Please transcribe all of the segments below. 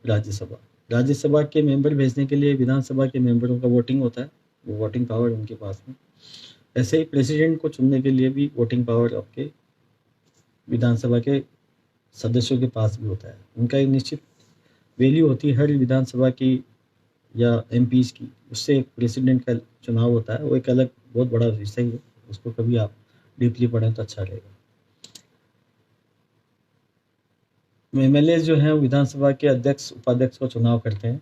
राज्यसभा। राज्यसभा के मेंबर भेजने के लिए विधानसभा के मेंबरों का वोटिंग होता है, वो वोटिंग पावर उनके पास में। ऐसे ही प्रेसिडेंट को चुनने के लिए भी वोटिंग पावर आपके विधानसभा के सदस्यों के पास भी होता है। उनका एक निश्चित वैल्यू होती है हर विधानसभा की या एमपीज की, उससे एक प्रेसिडेंट का चुनाव होता है, वो एक अलग बहुत बड़ा विषय है, उसको कभी आप डीपली पढ़ें तो अच्छा रहेगा। एमएलए जो हैं विधानसभा के अध्यक्ष उपाध्यक्ष को चुनाव करते हैं।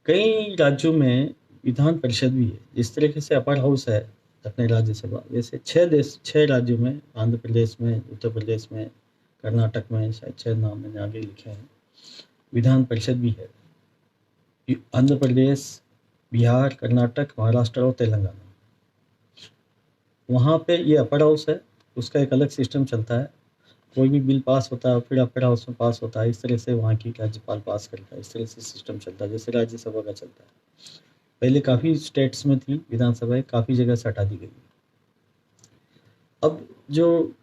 कई राज्यों में विधान परिषद भी है। जिस तरीके से अपर हाउस है अपने राज्यसभा, वैसे 6 राज्यों में, आंध्र प्रदेश में, उत्तर प्रदेश में, कर्नाटक में, शायद 6 नाम मैंने आगे लिखे हैं, विधान परिषद भी है। आंध्र प्रदेश, बिहार, कर्नाटक, महाराष्ट्र और तेलंगाना, वहाँ पे ये अपर हाउस है, उसका एक अलग सिस्टम चलता है। कोई भी बिल पास होता है फिर अपर हाउस में पास होता है, इस तरह से वहाँ की राज्यपाल पास करता है, इस तरह से सिस्टम चलता है जैसे राज्यसभा का चलता है। पहले काफ़ी स्टेट्स में थी विधानसभाएं, काफ़ी जगह से हटा दी गई। अब जो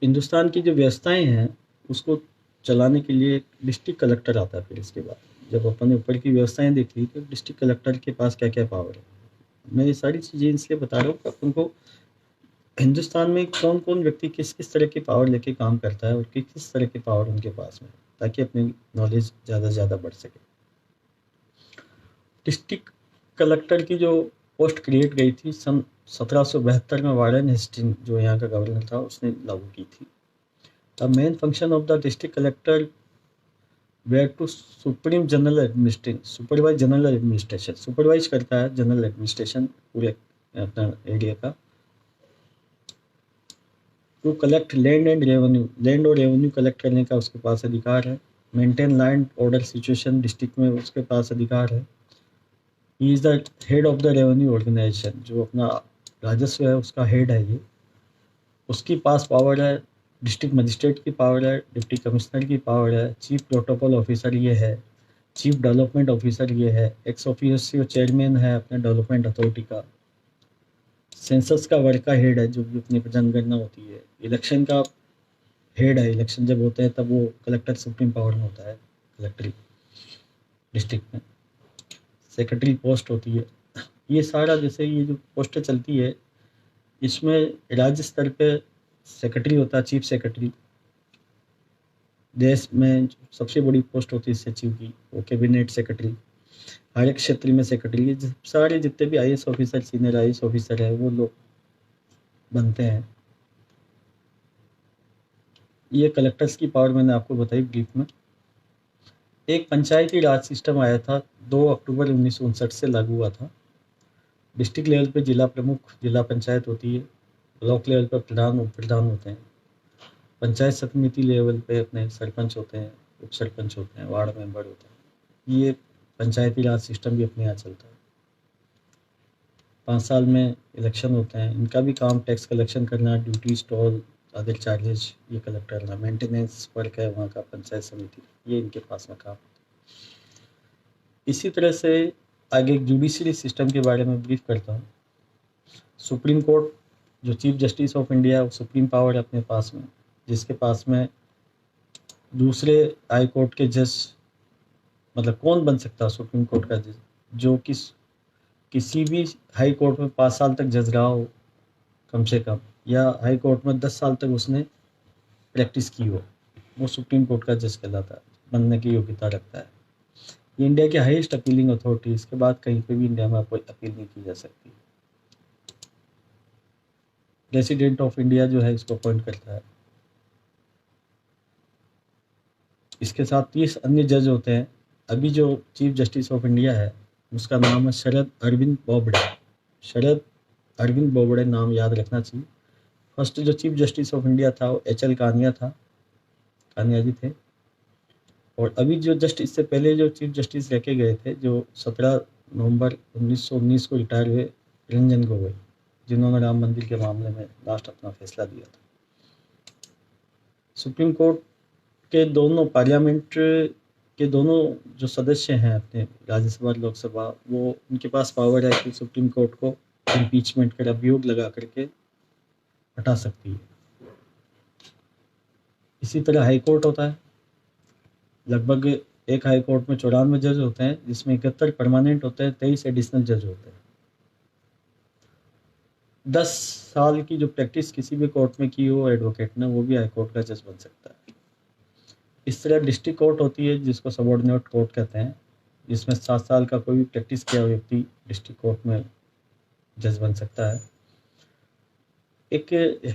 हिंदुस्तान की जो व्यवस्थाएं हैं उसको चलाने के लिए एक डिस्ट्रिक्ट कलेक्टर आता है। फिर इसके बाद जब अपन ऊपर की व्यवस्थाएं देख ली तो डिस्ट्रिक्ट कलेक्टर के पास क्या क्या पावर है। मैं ये सारी चीज़ें इसलिए बता रहा हूँ कि अपन को हिंदुस्तान में कौन कौन व्यक्ति किस किस तरह की पावर लेके काम करता है और किस तरह की पावर उनके पास में, ताकि अपनी नॉलेज ज़्यादा से ज़्यादा बढ़ सके। डिस्ट्रिक्ट कलेक्टर की जो पोस्ट क्रिएट गई थी सन 1772 में, वारेन हेस्टिंग जो यहाँ का गवर्नर था उसने लागू की थी। The main function of the district collector were to supreme general administration, supervise general administration, supervise करता है जनरल एडमिनिस्ट्रेशन पूरे अपना एरिया का। To collect land and revenue, land और रेवेन्यू कलेक्ट करने का उसके पास अधिकार है। Maintain land order situation district में उसके पास अधिकार है। He is the head of the revenue organization, जो अपना राजस्व है उसका हेड है ये। उसकी पास पावर है, डिस्ट्रिक्ट मजिस्ट्रेट की पावर है, डिप्टी कमिश्नर की पावर है, चीफ प्रोटोकॉल ऑफिसर ये है, चीफ डेवलपमेंट ऑफिसर ये है, एक्स ऑफिशियो चेयरमैन है अपने डेवलपमेंट अथॉरिटी का। सेंसस का वर्ग का हेड है, जो भी अपनी जनगणना होती है। इलेक्शन का हेड है, इलेक्शन जब होते हैं तब वो कलेक्टर सुप्रीम पावर में होता है कलेक्ट्री डिस्ट्रिक्ट में। सेक्रेटरी पोस्ट होती है। ये सारा जैसे ये जो पोस्टें चलती है इसमें राज्य स्तर पे सेक्रेटरी होता है, चीफ सेक्रेटरी। देश में सबसे बड़ी पोस्ट होती है सचिव की, वो कैबिनेट सेक्रेटरी। हर एक क्षेत्र में सेक्रेटरी, ये सारे जितने भी IAS officer, senior IAS officer है वो लोग बनते हैं। ये कलेक्टर्स की पावर मैंने आपको बताई ब्रीफ में। एक पंचायती राज सिस्टम आया था 2 अक्टूबर 1959 से लागू हुआ था। डिस्ट्रिक्ट लेवल पे जिला प्रमुख, जिला पंचायत होती है। ब्लॉक लेवल पर प्रधान, उप प्रधान होते हैं। पंचायत समिति लेवल पे अपने सरपंच होते हैं, उप सरपंच होते हैं, वार्ड मेंबर होते हैं। ये पंचायती राज सिस्टम भी अपने यहाँ चलता है। 5 साल में इलेक्शन होते हैं। इनका भी काम टैक्स कलेक्शन करना, ड्यूटी, टोल, अदर चार्जेस ये कलेक्ट करना। मेंटेनेंस वर्क है वहाँ का पंचायत समिति, ये इनके पास में काम। इसी तरह से आगे जुडिशरी सिस्टम के बारे में ब्रीफ करता हूँ। सुप्रीम कोर्ट, जो चीफ जस्टिस ऑफ इंडिया है, वो सुप्रीम पावर है अपने पास में, जिसके पास में दूसरे हाई कोर्ट के जज, मतलब कौन बन सकता है सुप्रीम कोर्ट का जज, जो किसी भी हाई कोर्ट में 5 साल तक जज रहा हो कम से कम, या हाई कोर्ट में 10 साल तक उसने प्रैक्टिस की हो, वो सुप्रीम कोर्ट का जज कहलाता है, बनने की योग्यता रखता है। ये इंडिया की हाईएस्ट अपीलिंग अथॉरिटी, इसके बाद कहीं पे भी इंडिया में कोई अपील नहीं की जा सकती। प्रेसिडेंट ऑफ इंडिया जो है इसको अपॉइंट करता है। इसके साथ 30 अन्य जज होते हैं। अभी जो चीफ जस्टिस ऑफ इंडिया है उसका नाम है शरद अरविंद बोबड़े। शरद अरविंद बोबड़े नाम याद रखना चाहिए। फर्स्ट जो चीफ जस्टिस ऑफ इंडिया था वो एच एल कानिया था, कानिया जी थे। और अभी जो जस्ट इससे पहले जो चीफ जस्टिस रह के गए थे, जो 17 नवंबर 1919 को रिटायर हुए, रंजन गोगोई, जिन्होंने राम मंदिर के मामले में लास्ट अपना फैसला दिया था। सुप्रीम कोर्ट के दोनों, पार्लियामेंट के दोनों जो सदस्य हैं अपने राज्यसभा और लोकसभा, वो उनके पास पावर है कि सुप्रीम कोर्ट को इम्पीचमेंट कर, अभियोग लगा करके हटा सकती है। इसी तरह हाई कोर्ट होता है, लगभग एक हाई कोर्ट में 94 जज होते हैं, जिसमें 71 परमानेंट होते हैं, 23 एडिशनल जज होते हैं। 10 साल की जो प्रैक्टिस किसी भी कोर्ट में की हो एडवोकेट ने, वो भी हाई कोर्ट का जज बन सकता है। इस तरह डिस्ट्रिक्ट कोर्ट होती है, जिसको सबऑर्डिनेट कोर्ट कहते हैं, जिसमें 7 साल का कोई भी प्रैक्टिस किया हुआ व्यक्ति डिस्ट्रिक्ट कोर्ट में जज बन सकता है। एक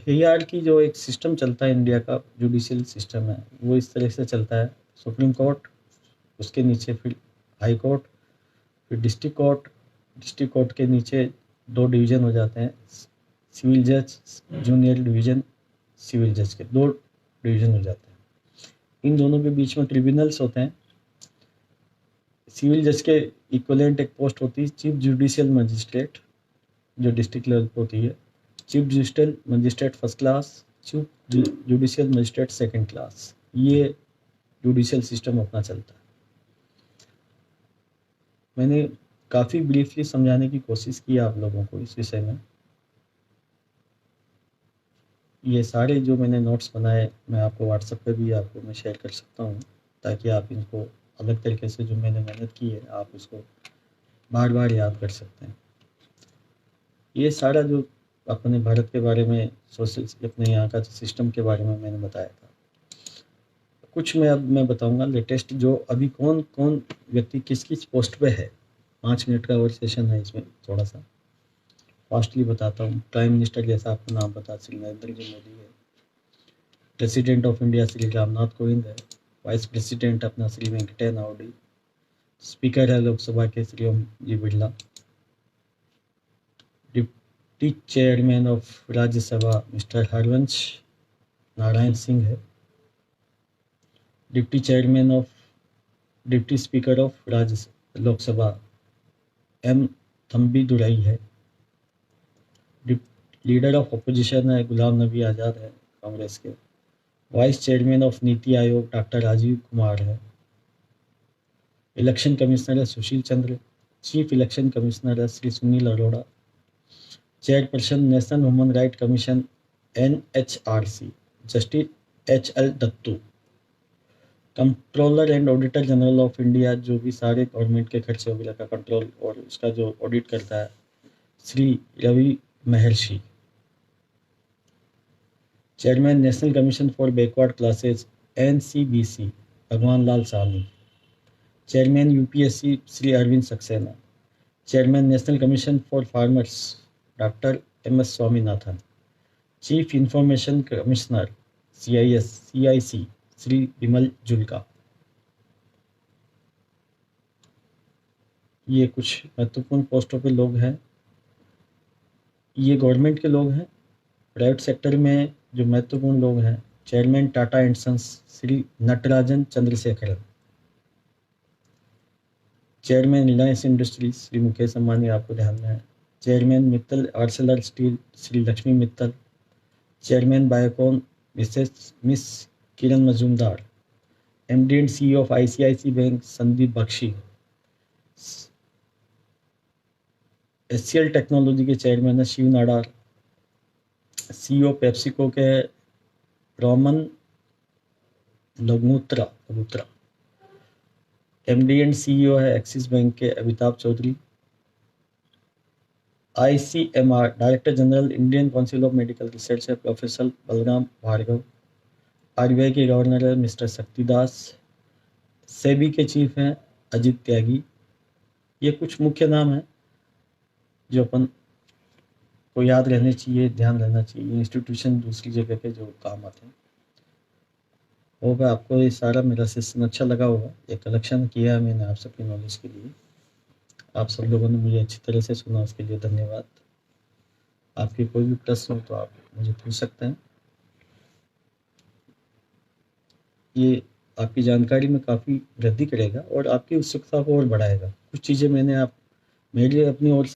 हियरार्की जो एक सिस्टम चलता है इंडिया का, जुडिशियल सिस्टम है, वो इस तरह से चलता है। सुप्रीम कोर्ट, उसके नीचे फिर हाई कोर्ट, फिर डिस्ट्रिक्ट कोर्ट के नीचे 2 डिवीज़न हो जाते हैं, सिविल जज, जूनियर डिवीज़न सिविल जज के 2 डिवीज़न हो जाते हैं। इन दोनों के बीच में ट्रिब्यूनल्स होते हैं। सिविल जज के इक्विवेलेंट एक पोस्ट होती है चीफ जुडिशियल मजिस्ट्रेट, जो डिस्ट्रिक्ट लेवल पर होती है। Chief judicial magistrate first class, chief judicial magistrate second class, ये जुडिशियल सिस्टम अपना चलता है। मैंने काफ़ी ब्रीफली समझाने की कोशिश की आप लोगों को इस विषय में। ये सारे जो मैंने नोट्स बनाए, मैं आपको व्हाट्सएप पे भी आपको मैं शेयर कर सकता हूँ, ताकि आप इनको अलग तरीके से जो मैंने मेहनत की है, आप इसको बार बार याद कर सकते हैं। ये सारा जो अपने भारत के बारे में, सोशल अपने यहाँ का सिस्टम के बारे में मैंने बताया था। कुछ मैं बताऊंगा लेटेस्ट, जो अभी कौन कौन व्यक्ति किस किस पोस्ट पे है। 5 मिनट का और सेशन है, इसमें थोड़ा सा फास्टली बताता हूँ। प्राइम मिनिस्टर जैसा आपको नाम पता, श्री नरेंद्र जी मोदी है। President of India Shri Ramnath Kovind है। वाइस प्रेसिडेंट अपना श्री वेंकटैया नायडू। स्पीकर है लोकसभा के Shri Om ji Birla. Deputy chairman of Rajya Sabha mister Harivansh Narayan Singh है। Deputy speaker of Lok Sabha M Thambi Durai है। लीडर ऑफ अपोजिशन है गुलाम नबी आज़ाद है कांग्रेस के। Vice chairman of NITI Aayog doctor Rajiv Kumar है। इलेक्शन कमिश्नर है Sushil Chandra. Chief election commissioner है Shri Sunil Arora. Chairperson national human right commission NHRC justice HL Dattu. Controller and auditor general of India, जो भी सारे गवर्नमेंट के खर्चे वगैरह का कंट्रोल और उसका जो ऑडिट करता है, Shri Ravi Maharshi. Chairman national commission for backward classes NCBC Bhagwan Lal Sahni. Chairman UPSC Shri Arvind Saxena. Chairman national commission for farmers doctor MS Swaminathan. Chief information commissioner CIC Shri Vimal Julka. ये कुछ महत्वपूर्ण पोस्टों पे लोग हैं। ये गवर्नमेंट के लोग हैं। प्राइवेट सेक्टर में जो महत्वपूर्ण लोग हैं, chairman Tata and sons Shri Natarajan Chandrasekaran. Chairman Reliance Industries Shri Mukesh Ambani, आपको ध्यान में है। Chairman Mittal Arcelor steel Shri Lakshmi Mittal. Chairman Biocon miss Kiran Mazumdar. MD and CEO of ICICI bank Sandeep Bakhshi. HCL technology के चेयरमैन है शिव नाडार। CEO पेप्सिको के Ramon Laguarta. MD and CEO है एक्सिस बैंक के Amitabh Chaudhary. ICMR director general Indian Council of Medical research है professor Balram Bhargava. RBI के governor है mister शक्तिदास। SEBI के चीफ हैं अजित त्यागी। ये कुछ मुख्य नाम हैं जो अपन को याद रहने चाहिए, ध्यान रहना चाहिए। इंस्टीट्यूशन दूसरी जगह पे जो काम आते हैं। होगा आपको ये सारा मेरा सेशन अच्छा लगा होगा। एक कलेक्शन किया है मैंने आप सबकी नॉलेज के लिए। आप सब लोगों ने मुझे अच्छी तरह से सुना, उसके लिए धन्यवाद। आपके कोई भी प्रश्न हो तो आप मुझे पूछ सकते हैं। ये आपकी जानकारी में काफ़ी वृद्धि करेगा और आपकी उत्सुकता को और बढ़ाएगा। कुछ चीज़ें मैंने मेरे अपनी ओर